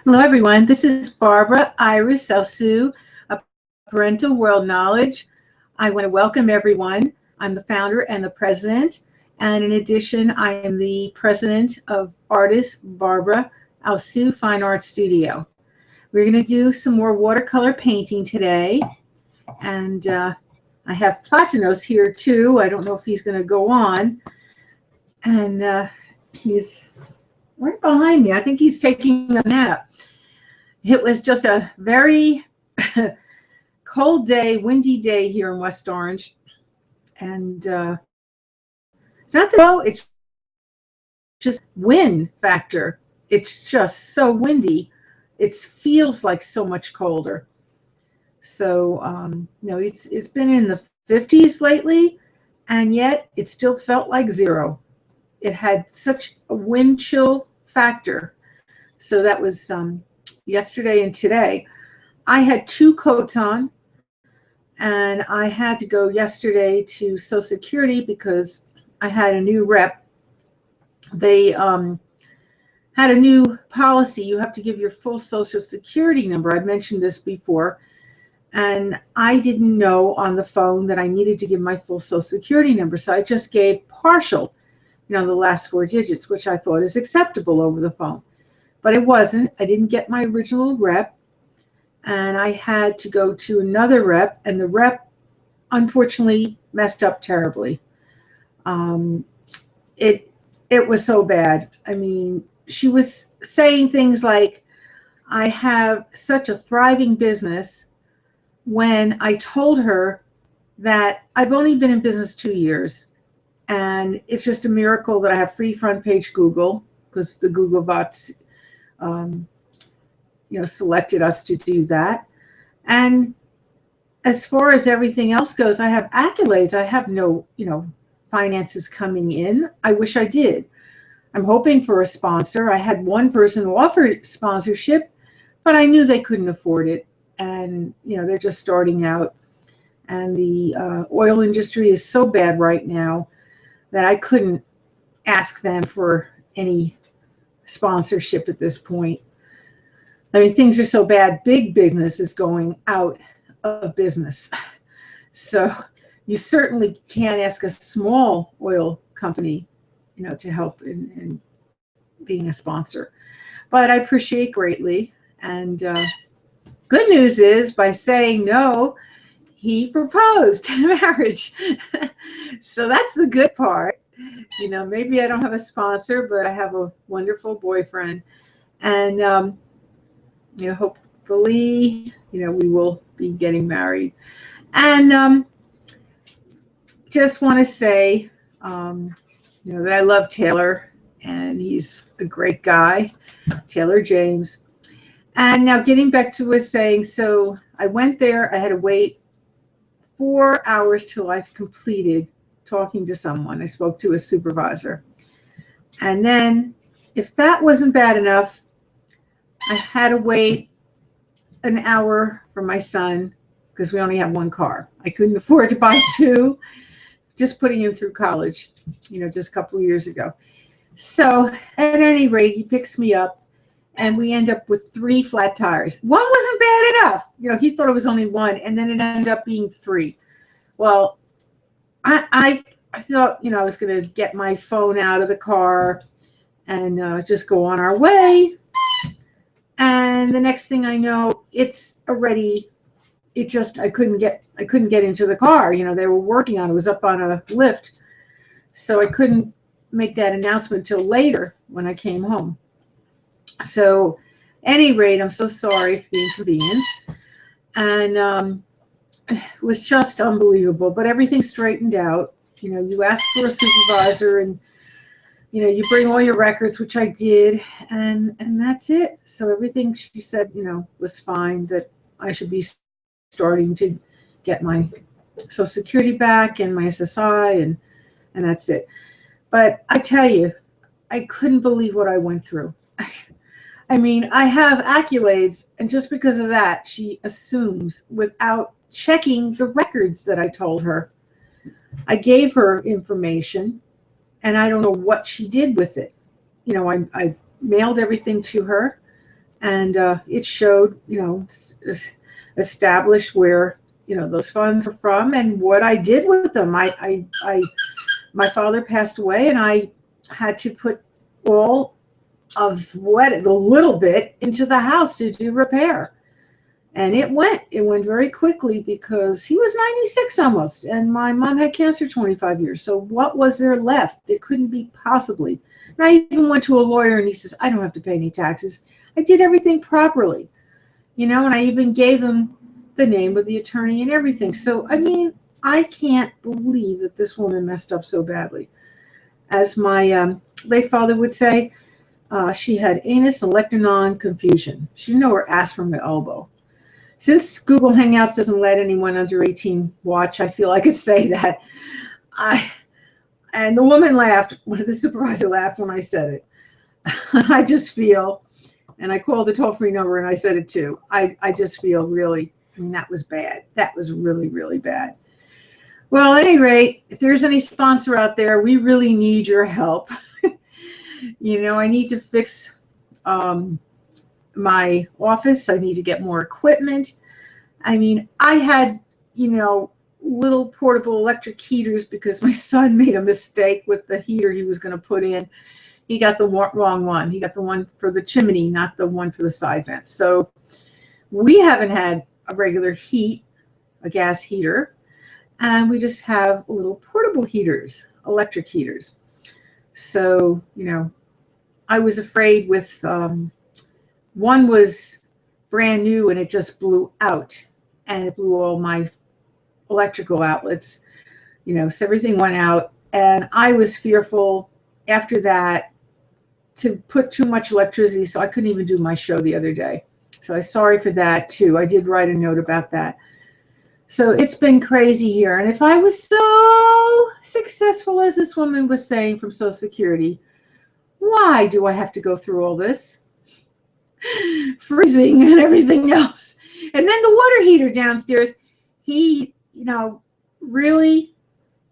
Hello, everyone. This is Barbara Iris Alsu of Parental World Knowledge. I want to welcome everyone. I'm the founder and the president. And in addition, I am the president of Artist Barbara Alsu Fine Art Studio. We're going to do some more watercolor painting today. And I have Platinos here too. I don't know if he's going to go on. And he's right behind me. I think he's taking a nap. It was just a very cold day, windy day here in West Orange. And it's not that, it's just wind factor. It's just so windy. It feels like so much colder. So, it's been in the 50s lately, and yet it still felt like zero. It had such a wind chill factor. So that was yesterday and today. I had two coats on, and I had to go yesterday to Social Security because I had a new rep. They had a new policy. You have to give your full Social Security number. I've mentioned this before. And I didn't know on the phone that I needed to give my full Social Security number. So I just gave partial, the last four digits, which I thought is acceptable over the phone. But it wasn't. I didn't get my original rep. And I had to go to another rep. And the rep, unfortunately, messed up terribly. It was so bad. I mean, she was saying things like, I have such a thriving business, when I told her that I've only been in business 2 years, and it's just a miracle that I have free front page Google, because the Google bots, selected us to do that. And as far as everything else goes, I have accolades. I have no, finances coming in. I wish I did. I'm hoping for a sponsor. I had one person who offered sponsorship, but I knew they couldn't afford it. And, they're just starting out. And the oil industry is so bad right now that I couldn't ask them for any sponsorship at this point. I mean, things are so bad. Big business is going out of business. So you certainly can't ask a small oil company, to help in being a sponsor. But I appreciate greatly. And good news is, by saying no, he proposed marriage. So that's the good part. Maybe I don't have a sponsor, but I have a wonderful boyfriend. And, hopefully, we will be getting married. And just want to say, that I love Taylor, and he's a great guy, Taylor James. And now getting back to what I was saying, so I went there. I had to wait 4 hours till I completed talking to someone. I spoke to a supervisor. And then if that wasn't bad enough, I had to wait an hour for my son because we only have one car. I couldn't afford to buy two, just putting him through college, just a couple of years ago. So at any rate, he picks me up. And we end up with 3 flat tires. One wasn't bad enough. He thought it was only one, and then it ended up being 3. Well, I thought, I was going to get my phone out of the car and just go on our way. And the next thing I know, it's already, I couldn't get into the car. They were working on it. It was up on a lift. So I couldn't make that announcement till later when I came home. So, any rate, I'm so sorry for the inconvenience, and it was just unbelievable. But everything straightened out. You ask for a supervisor, and you bring all your records, which I did, and that's it. So everything she said, was fine. That I should be starting to get my Social Security back and my SSI, and that's it. But I tell you, I couldn't believe what I went through. I mean, I have accolades, and just because of that, she assumes without checking the records that I told her. I gave her information, and I don't know what she did with it. I mailed everything to her, And it showed, established where, those funds were from and what I did with them. My father passed away, and I had to put all of the little bit into the house to do repair. And it went very quickly because he was 96 almost, and my mom had cancer 25 years. So what was there left? There couldn't be possibly. And I even went to a lawyer, and he says, I don't have to pay any taxes. I did everything properly, and I even gave him the name of the attorney and everything. So, I mean, I can't believe that this woman messed up so badly. As my late father would say, she had anus electronon confusion. She didn't know her ass from her elbow. Since Google Hangouts doesn't let anyone under 18 watch, I feel I could say that. And the woman laughed, the supervisor laughed when I said it. I just feel, and I called the toll-free number and I said it too, I just feel really, that was bad. That was really, really bad. Well, at any rate, if there's any sponsor out there, we really need your help. I need to fix my office. I need to get more equipment. I mean, I had, little portable electric heaters because my son made a mistake with the heater he was going to put in. He got the wrong one. He got the one for the chimney, not the one for the side vents. So we haven't had a regular a gas heater, and we just have little portable heaters, electric heaters. So, I was afraid with one was brand new and it just blew out, and it blew all my electrical outlets, so everything went out. And I was fearful after that to put too much electricity, so I couldn't even do my show the other day. So I'm sorry for that too. I did write a note about that. So it's been crazy here. And if I was so successful as this woman was saying from Social Security, why do I have to go through all this? Freezing and everything else. And then the water heater downstairs, he, really,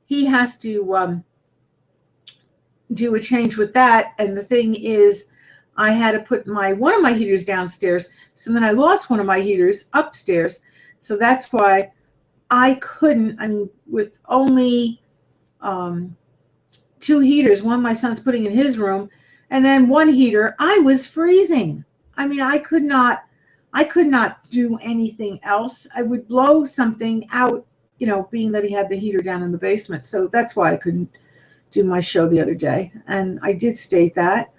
he has to do a change with that. And the thing is, I had to put one of my heaters downstairs. So then I lost one of my heaters upstairs. So that's why I couldn't, with only 2 heaters, one my son's putting in his room, and then 1 heater, I was freezing. I could not do anything else. I would blow something out, being that he had the heater down in the basement. So that's why I couldn't do my show the other day. And I did state that,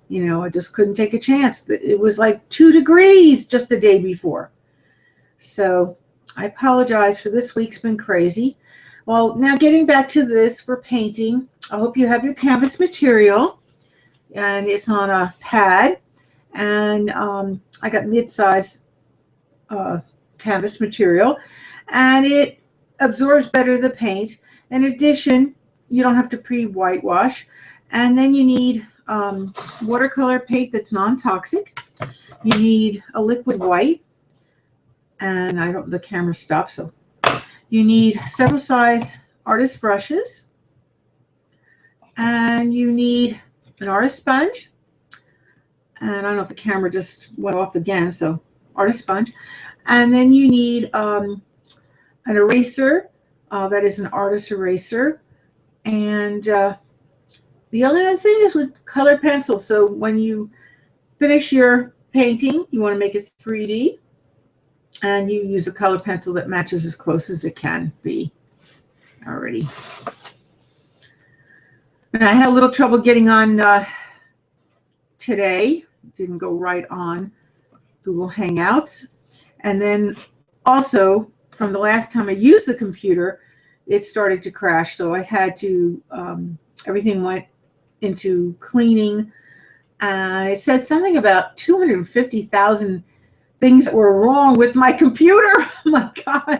I just couldn't take a chance. It was like 2 degrees just the day before. So I apologize for this week's been crazy. Well, now getting back to this for painting, I hope you have your canvas material, and it's on a pad. And I got mid-size canvas material, and it absorbs better the paint. In addition, you don't have to pre-whitewash. And then you need watercolor paint that's non-toxic. You need a liquid white, and the camera stopped, so you need several size artist brushes, and you need an artist sponge. And I don't know if the camera just went off again, so artist sponge. And then you need an eraser, that is an artist eraser. And the other thing is with color pencil. So when you finish your painting, you want to make it 3D, and you use a color pencil that matches as close as it can be already. And I had a little trouble getting on today. Didn't go right on Google Hangouts. And then also from the last time I used the computer, it started to crash. So I had to, everything went into cleaning. It said something about 250,000 things that were wrong with my computer. Oh my God.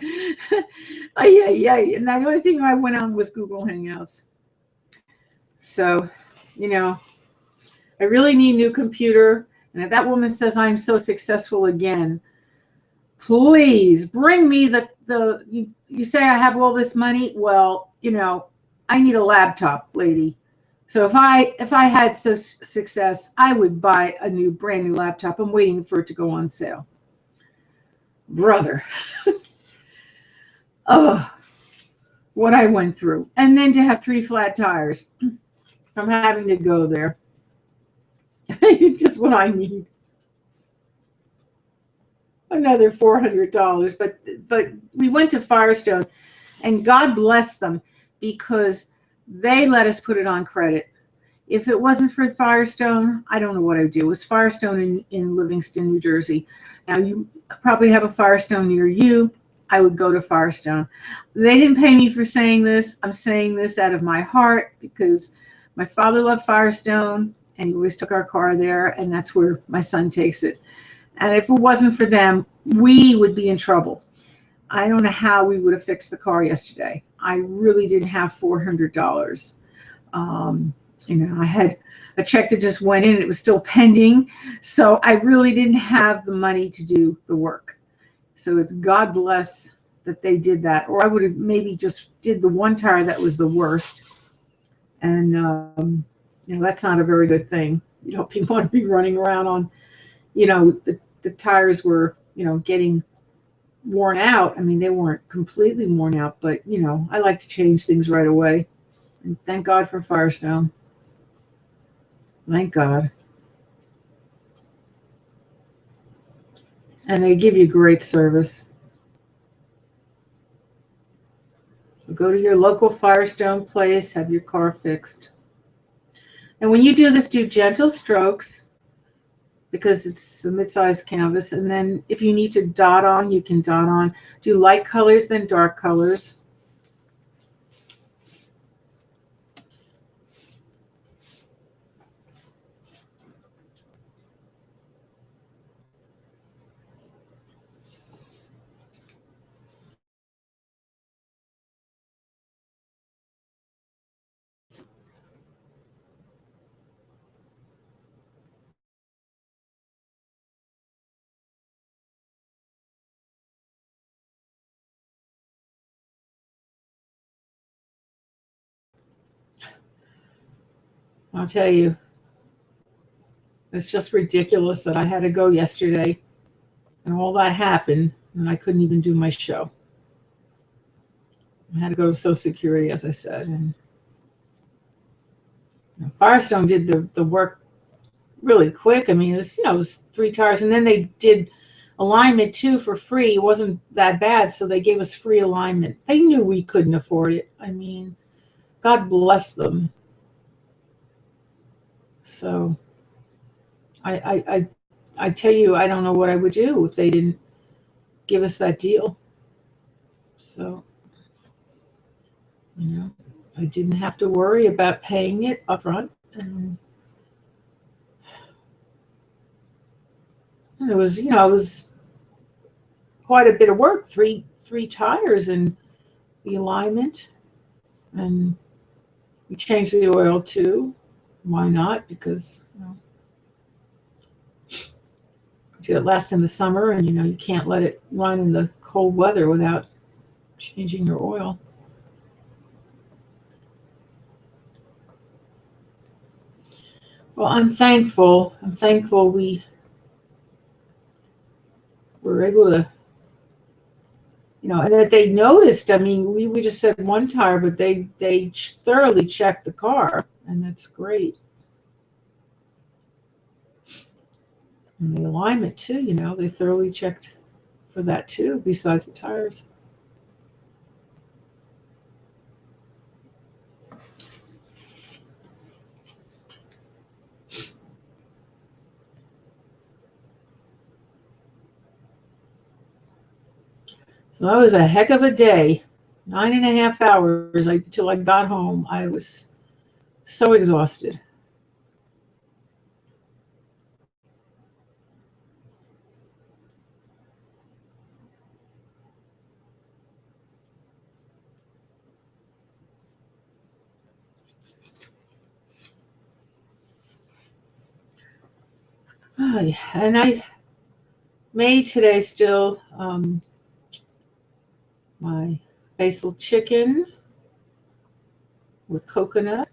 Yeah. And the only thing I went on was Google Hangouts. So, I really need a new computer. And if that woman says I'm so successful again, please bring me you say I have all this money. Well, I need a laptop, lady. So if I had success, I would buy a brand new laptop. I'm waiting for it to go on sale. Brother. Oh, what I went through. And then to have 3 flat tires from having to go there. Just what I need. Another $400. But we went to Firestone, and God bless them, because they let us put it on credit. If it wasn't for Firestone, I don't know what I'd do. It was Firestone in Livingston, New Jersey. Now, you probably have a Firestone near you. I would go to Firestone. They didn't pay me for saying this. I'm saying this out of my heart because my father loved Firestone, and he always took our car there, and that's where my son takes it. And if it wasn't for them, we would be in trouble. I don't know how we would have fixed the car yesterday. I really didn't have $400. I had a check that just went in. It was still pending. So I really didn't have the money to do the work. So it's God bless that they did that. Or I would have maybe just did the one tire that was the worst. And, that's not a very good thing. You don't want to be running around on, the tires were, getting worn out. I mean, they weren't completely worn out, but, I like to change things right away. And thank God for Firestone. Thank God. And they give you great service. So go to your local Firestone place, have your car fixed. And when you do this, do gentle strokes because it's a mid-sized canvas. And then if you need to dot on, you can dot on. Do light colors, then dark colors. I'll tell you, it's just ridiculous that I had to go yesterday and all that happened and I couldn't even do my show. I had to go to Social Security, as I said. And Firestone did the work really quick. I mean, it was 3 tires. And then they did alignment too for free. It wasn't that bad, so they gave us free alignment. They knew we couldn't afford it. I mean, God bless them. So I tell you, I don't know what I would do if they didn't give us that deal. So, I didn't have to worry about paying it up front. And it was quite a bit of work, three tires and the alignment. And we changed the oil too. Why not? Because it lasts in the summer, and you can't let it run in the cold weather without changing your oil. Well, I'm thankful. We were able to, and that they noticed. I mean, we just said one tire, but they thoroughly checked the car, and that's great. And the alignment too, they thoroughly checked for that too, besides the tires. So that was a heck of a day. 9.5 hours until I got home. I was so exhausted. And I made today still my basil chicken with coconut.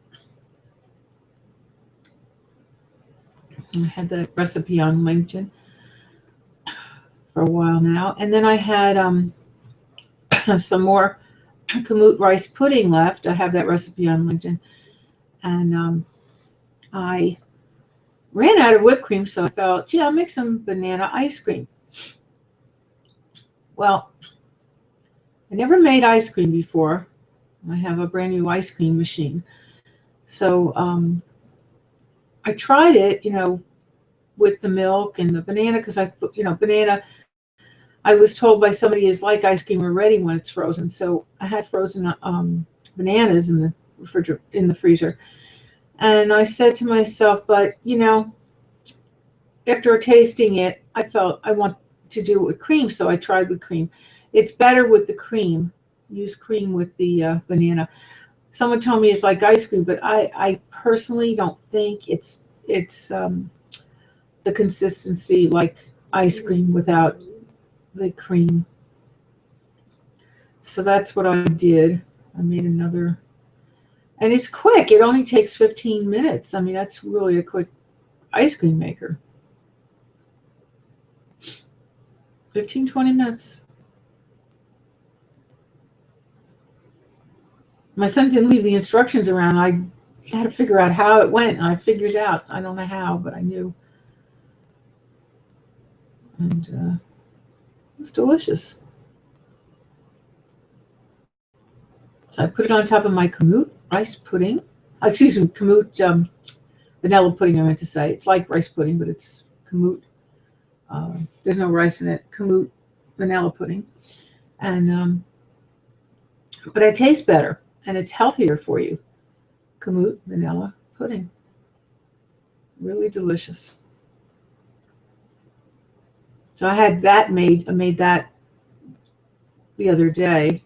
I had the recipe on LinkedIn for a while now. And then I had some more kamut rice pudding left. I have that recipe on LinkedIn. And I ran out of whipped cream, so I thought, gee, I'll make some banana ice cream. Well, I never made ice cream before. I have a brand new ice cream machine. So I tried it, with the milk and the banana, because banana, I was told by somebody, is like ice cream already when it's frozen. So I had frozen bananas in the freezer. And I said to myself, but, after tasting it, I felt I want to do it with cream. So I tried with cream. It's better with the cream. Use cream with the banana. Someone told me it's like ice cream, but I personally don't think it's the consistency like ice cream without the cream. So that's what I did. I made another, and it's quick. It only takes 15 minutes. I mean, that's really a quick ice cream maker. 15-20 minutes. My son didn't leave the instructions around. I had to figure out how it went, and I figured it out. I don't know how, but I knew. And it was delicious. So I put it on top of my kamut rice pudding. Excuse me, kamut vanilla pudding, I meant to say. It's like rice pudding, but it's kamut. There's no rice in it. Kamut vanilla pudding. And but it tastes better, and it's healthier for you. Kamut vanilla pudding. Really delicious. So I had that made. I made that the other day.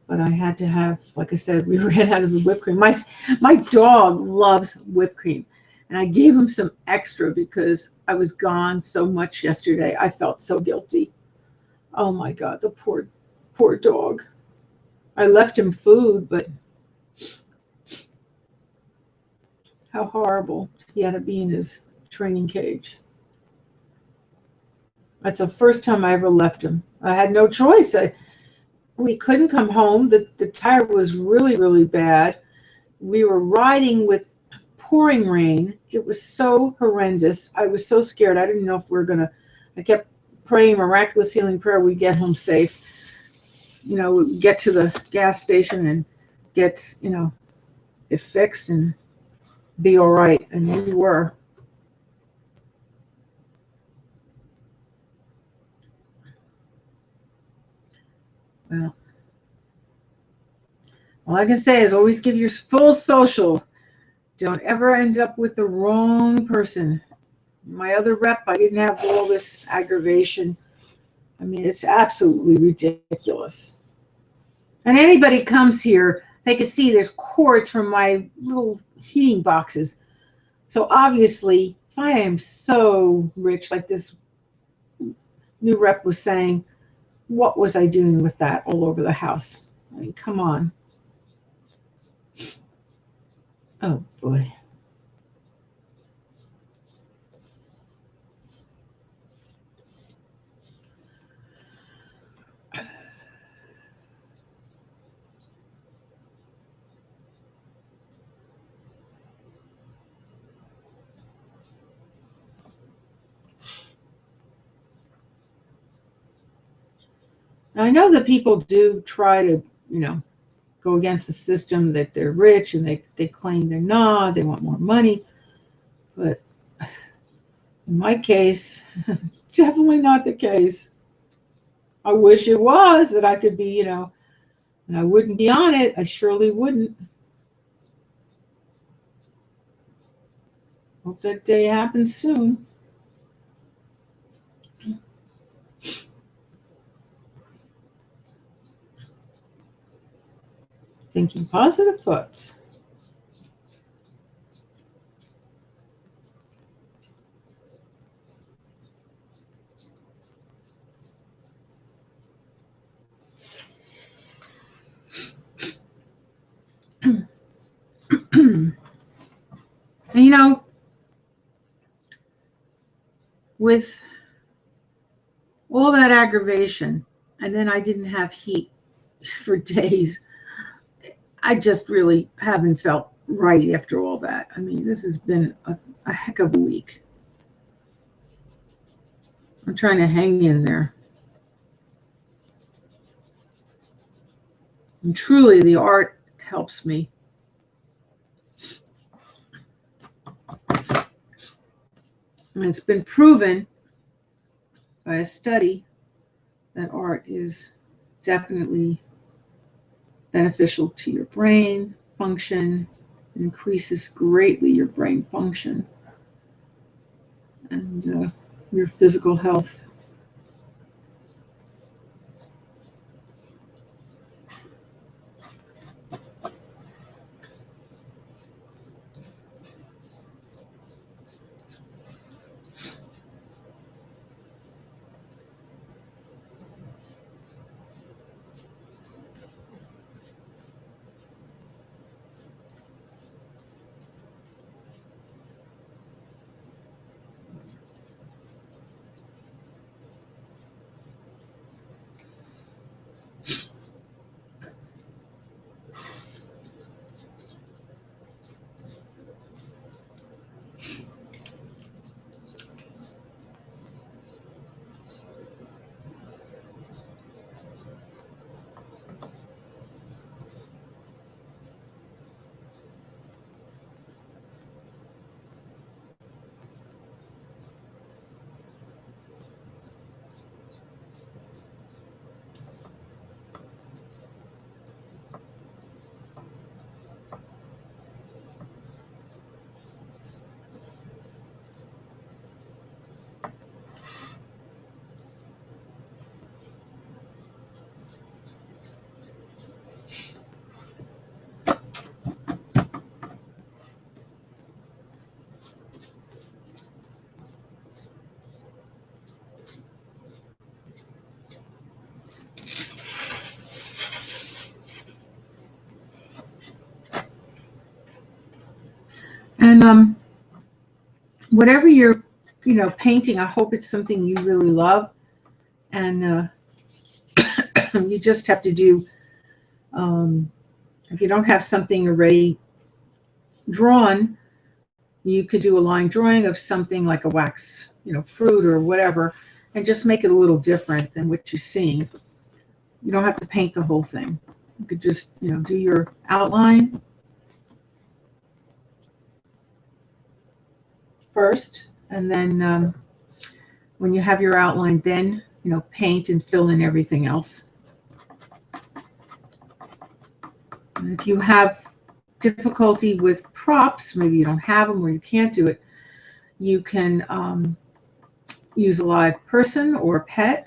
But I had to have, like I said, we ran out of the whipped cream. My dog loves whipped cream. And I gave him some extra because I was gone so much yesterday. I felt so guilty. Oh my God, the poor dog. I left him food, but how horrible. He had to be in his training cage. That's the first time I ever left him. I had no choice. We couldn't come home. The tire was really, really bad. We were riding with pouring rain. It was so horrendous. I was so scared. I didn't know if we were going to, I kept praying miraculous healing prayer we'd get home safe. Get to the gas station and get, it fixed and be all right. And we were. Well, all I can say is always give your full social. Don't ever end up with the wrong person. My other rep, I didn't have all this aggravation. I mean, it's absolutely ridiculous. And anybody comes here, they can see there's cords from my little heating boxes. So obviously, if I am so rich, like this new rep was saying, what was I doing with that all over the house? I mean, come on. Oh, boy. Now, I know that people do try to, go against the system, that they're rich and they claim they're not, they want more money. But in my case, it's definitely not the case. I wish it was, that I could be, and I wouldn't be on it. I surely wouldn't. Hope that day happens soon. Thinking positive thoughts. And with all that aggravation, and then I didn't have heat for days. I just really haven't felt right after all that. I mean, this has been a heck of a week. I'm trying to hang in there. And truly, the art helps me. And it's been proven by a study that art is definitely beneficial to your brain function. It increases greatly your brain function and your physical health. And whatever you're, painting, I hope it's something you really love. And you just have to do, if you don't have something already drawn, you could do a line drawing of something like a wax, fruit or whatever, and just make it a little different than what you're seeing. You don't have to paint the whole thing. You could just, do your outline first, and then when you have your outline, then, paint and fill in everything else. And if you have difficulty with props, maybe you don't have them or you can't do it, you can use a live person or a pet.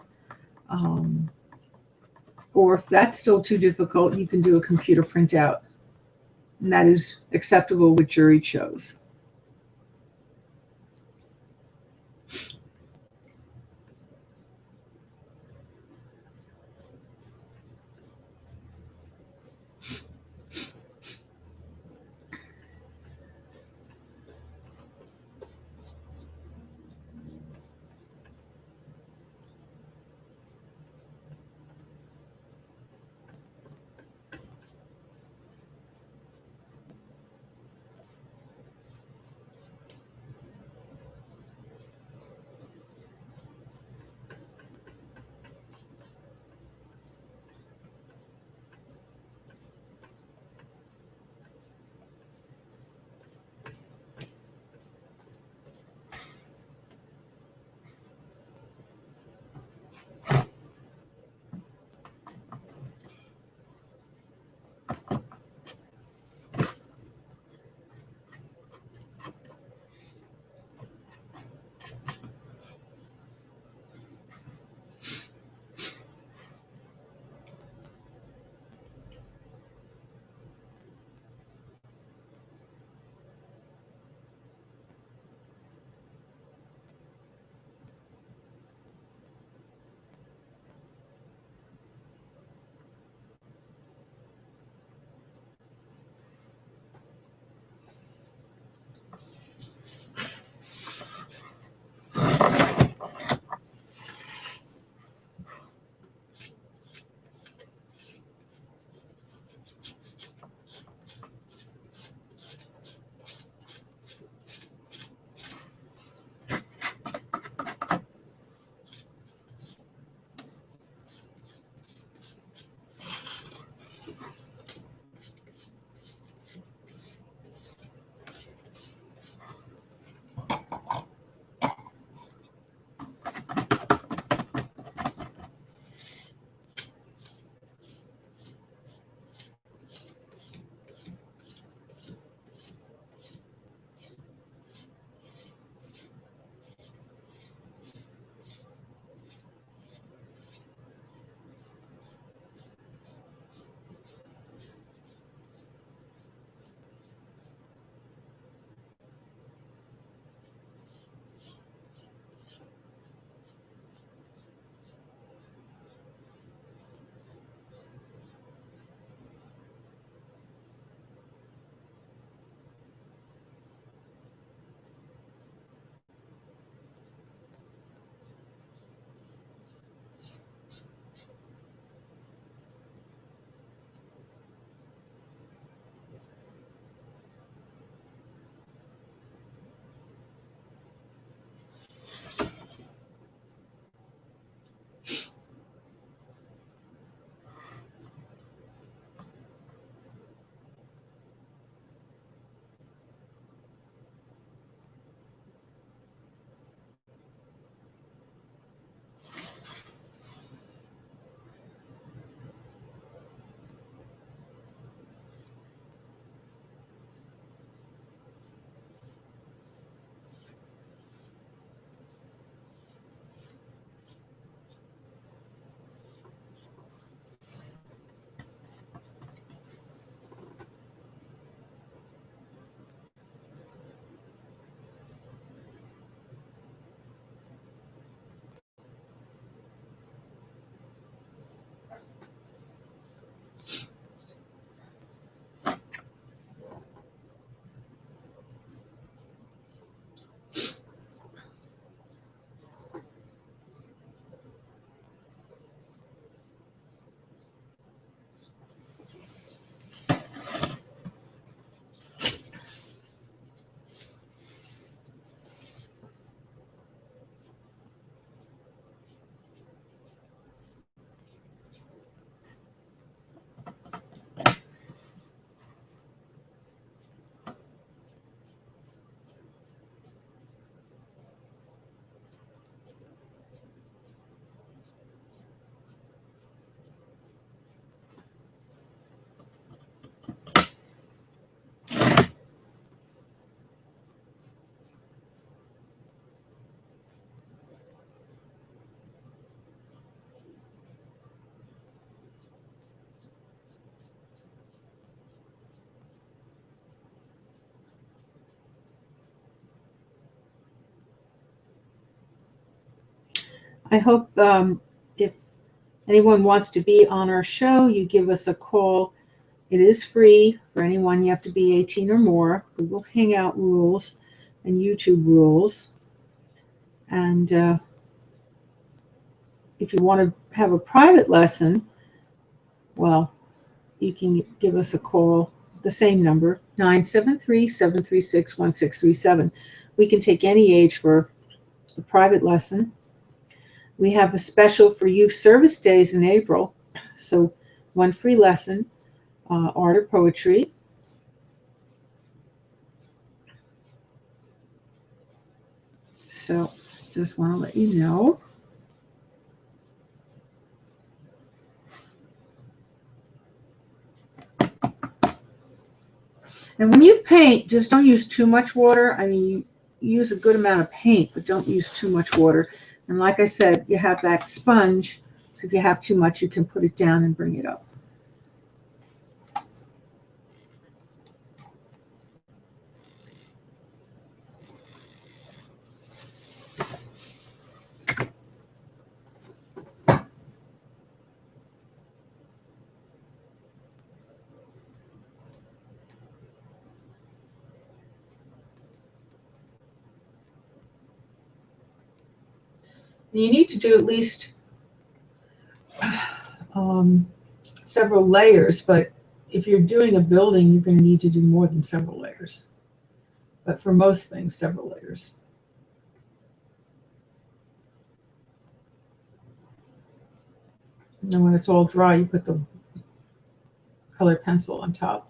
Or if that's still too difficult, you can do a computer printout. And that is acceptable with jury shows. I hope if anyone wants to be on our show, you give us a call. It is free for anyone. You have to be 18 or more. Google Hangout rules and YouTube rules. And if you want to have a private lesson, well, you can give us a call, the same number, 973-736-1637. We can take any age for the private lesson. We have a special for youth service days in April. So one free lesson, art or poetry. So just want to let you know. And when you paint, just don't use too much water. I mean, you use a good amount of paint, but don't use too much water. And like I said, you have that sponge. So if you have too much, you can put it down and bring it up. And you need to do at least several layers, but if you're doing a building, you're going to need to do more than several layers. But for most things, several layers. And then when it's all dry, you put the colored pencil on top.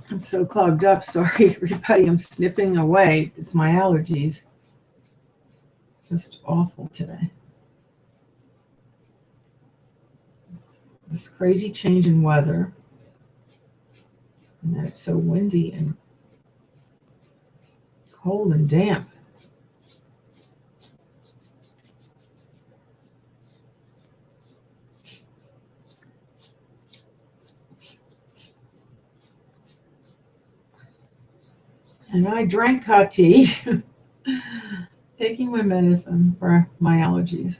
I'm so clogged up. Sorry, everybody. I'm sniffing away. It's my allergies. Just awful today. This crazy change in weather. And then it's so windy and cold and damp. And I drank hot tea, taking my medicine for my allergies.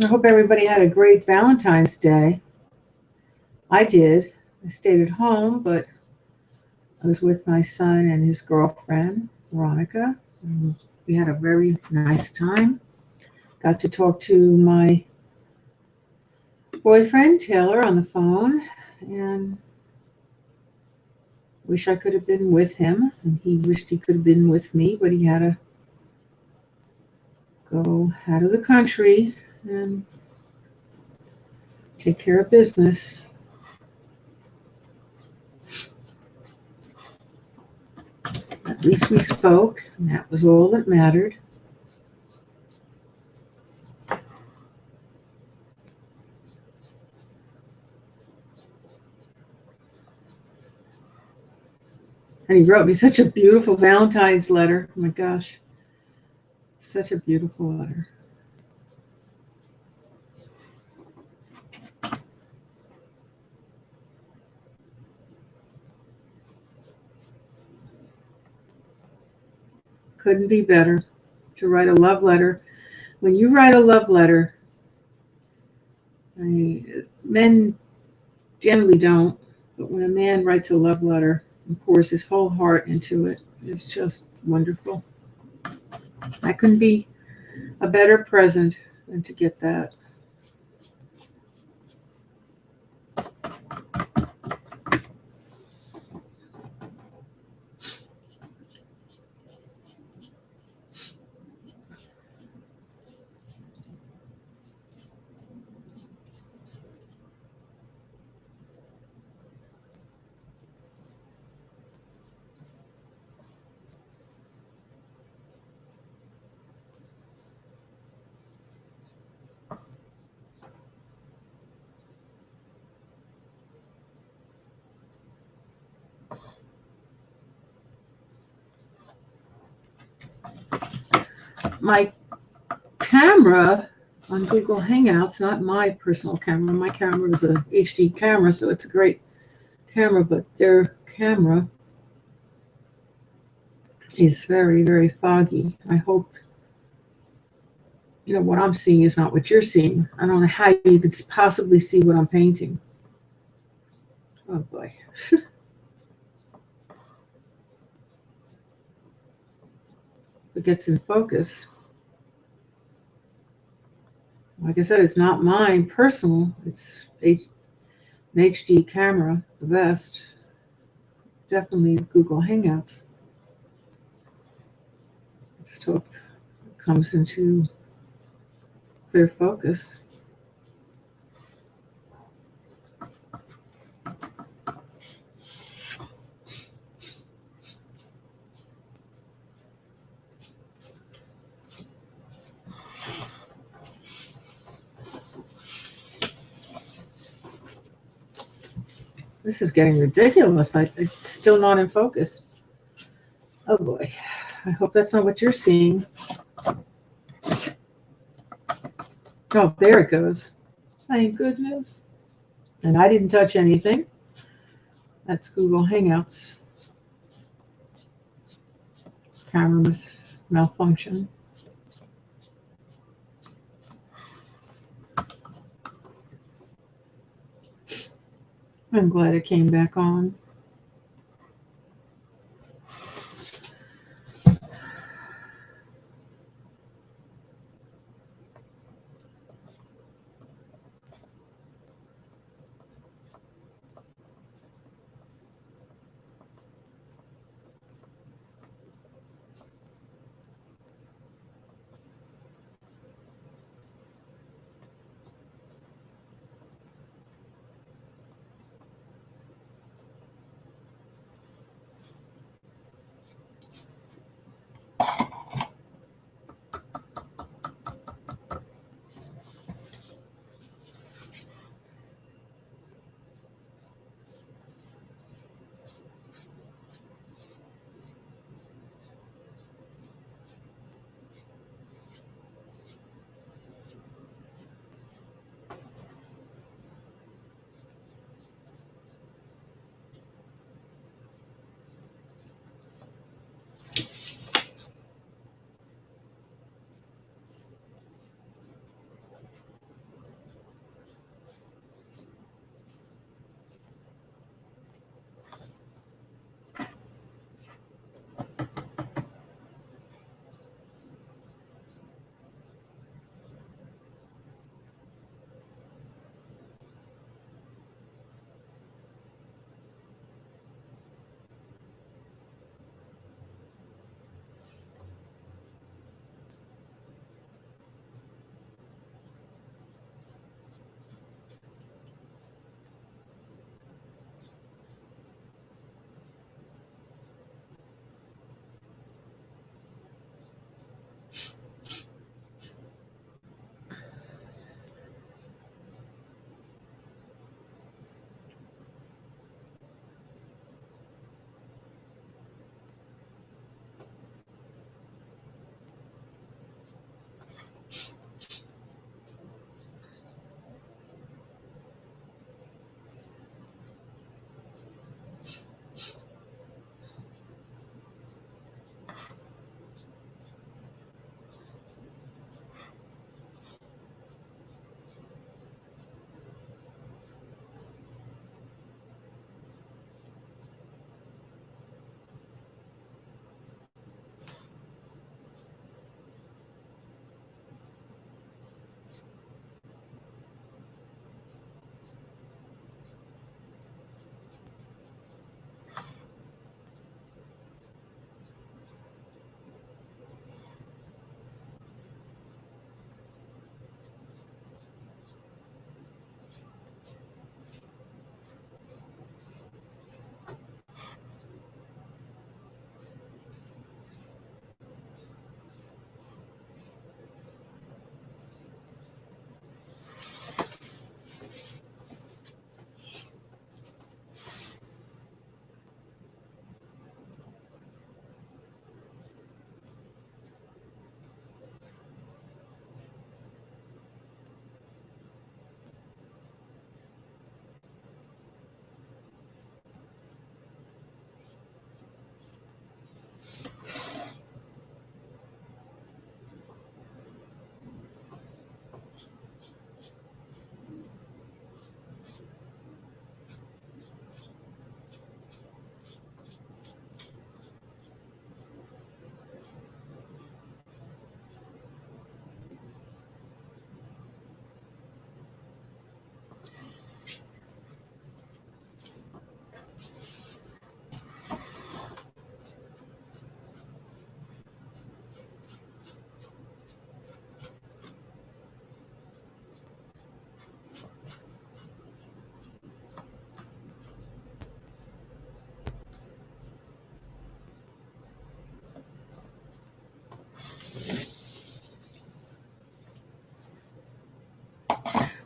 I hope everybody had a great Valentine's Day. I did. I stayed at home, but I was with my son and his girlfriend, Veronica. And we had a very nice time. Got to talk to my boyfriend, Taylor, on the phone, and wish I could have been with him. And he wished he could have been with me, but he had to go out of the country and take care of business. At least we spoke, and that was all that mattered. And he wrote me such a beautiful Valentine's letter. Oh my gosh, such a beautiful letter. Couldn't be better to write a love letter. When you write a love letter, men generally don't, but when a man writes a love letter and pours his whole heart into it, it's just wonderful. That couldn't be a better present than to get that. My camera on Google Hangouts, not my personal camera. My camera is a HD camera, so it's a great camera, but their camera is very, very foggy. I hope, what I'm seeing is not what you're seeing. I don't know how you could possibly see what I'm painting. Oh boy. It gets in focus. Like I said, it's not mine personal. It's an HD camera, the best. Definitely Google Hangouts. I just hope it comes into clear focus. This is getting ridiculous. It's still not in focus. Oh boy. I hope that's not what you're seeing. Oh, there it goes. Thank goodness. And I didn't touch anything. That's Google Hangouts. Camera must malfunction. I'm glad it came back on.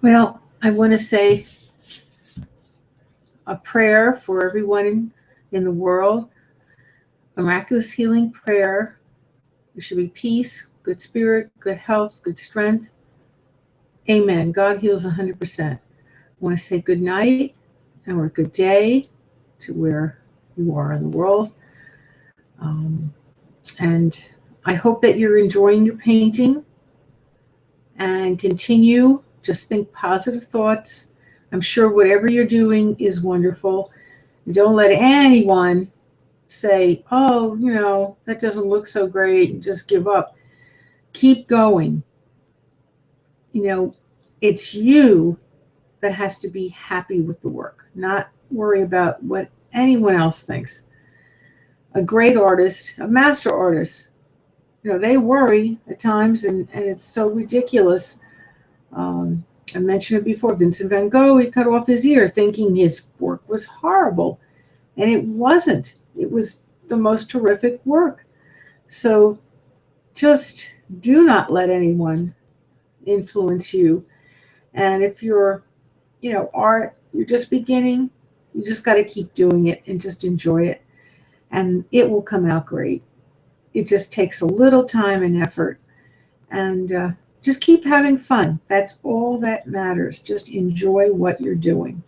Well, I want to say a prayer for everyone in the world, a miraculous healing prayer. There should be peace, good spirit, good health, good strength. Amen. God heals 100%. I want to say good night or good day to where you are in the world. And I hope that you're enjoying your painting and continue. Just think positive thoughts. I'm sure whatever you're doing is wonderful. And don't let anyone say, oh, that doesn't look so great, and just give up. Keep going. It's you that has to be happy with the work, not worry about what anyone else thinks. A great artist, a master artist, they worry at times, and it's so ridiculous. I mentioned it before, Vincent van Gogh, he cut off his ear thinking his work was horrible, and it wasn't. It was the most terrific work. So just do not let anyone influence you. And if you're, art, you're just beginning, you just got to keep doing it and just enjoy it. And it will come out great. It just takes a little time and effort. And just keep having fun. That's all that matters. Just enjoy what you're doing.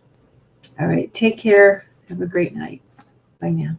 All right. Take care. Have a great night. Bye now.